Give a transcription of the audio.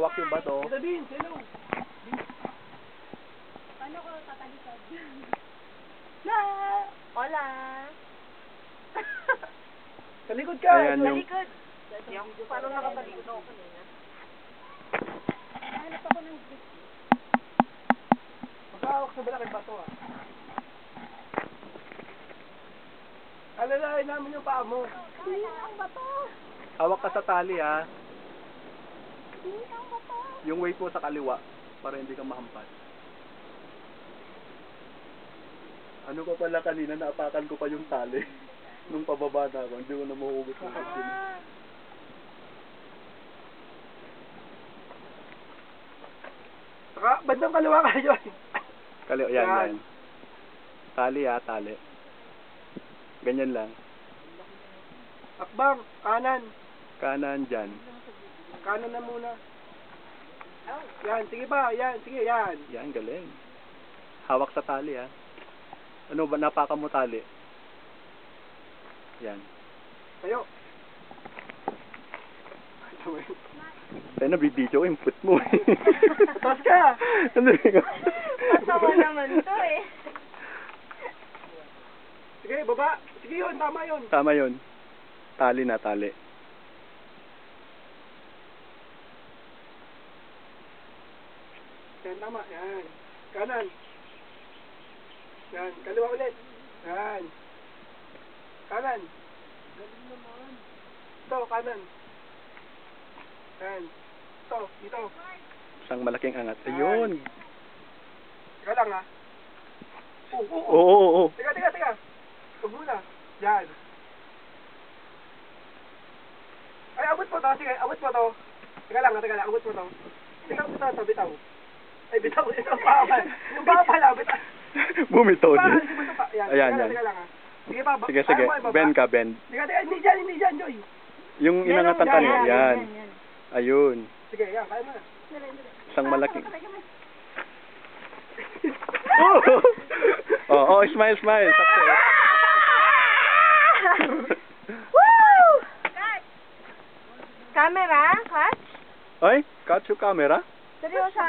hawak yung bato. Ito din, hello. Paano ko tatalikod? Na! Hola! Sa likod ka. Ayan yung... Talikod! Paano nakatalikod ako kanina? Hanap ako ng grip. Magkahawak sa malaking bato ah. Alalahin namin yung paa mo. Hindi ang bato! Hawak ka sa tali ha. Hindi ang bato! Yung weight mo sa kaliwa para hindi ka mahampas. Ano ko pala kanina, naapakan ko pa yung tali. Nung pababa na ako, hindi ko na mahugot yung pagkin. Saka, bandang kaliwa ka yun. Kaliwa, yan. Tali ha, tali. Ganyan lang. Akbang, kanan. Kanan dyan. Kanan na muna. Yan, sige pa, yan, sige, yan. Yan, galing. Hawak sa tali ha. Ano ba, napaka mo tali? Yan. Tayo. Tayo nabibidyo ko yung foot mo eh. Tapos ka. Ano ka? Masama naman to eh. Sige, baba. Sige yun, tama yun. Tama yun. Tali na, tali. Yan, tama. Yan. Kanan. Yan, kaliwa ulit. Yan. Kanan. Galing naman. Ito, kanan. Yan. Ito, dito. Isang malaking angat. Ayun. Teka lang ha. Oo. Teka. Huwag muna. Yan. Ay, abot mo to. Sige, abot mo to. Teka lang. Abot mo to. Bitaw. Ay, bitaw. Ito, bawal. Yung bawal, bitaw. Bumiton. Yan. Ayan. Teka lang ha. Sige pa. Sige. Kaya mo ibaba? Bend ka, bend. Teka. Hindi dyan, Joy. Yung inangatan ka niya. Yan. Ayun. Sige, yan. Kaya mo na. Isang malaking. Oh, smile. Success. Woo! Camera? Catch? Ay, catch yung camera. Seryoso?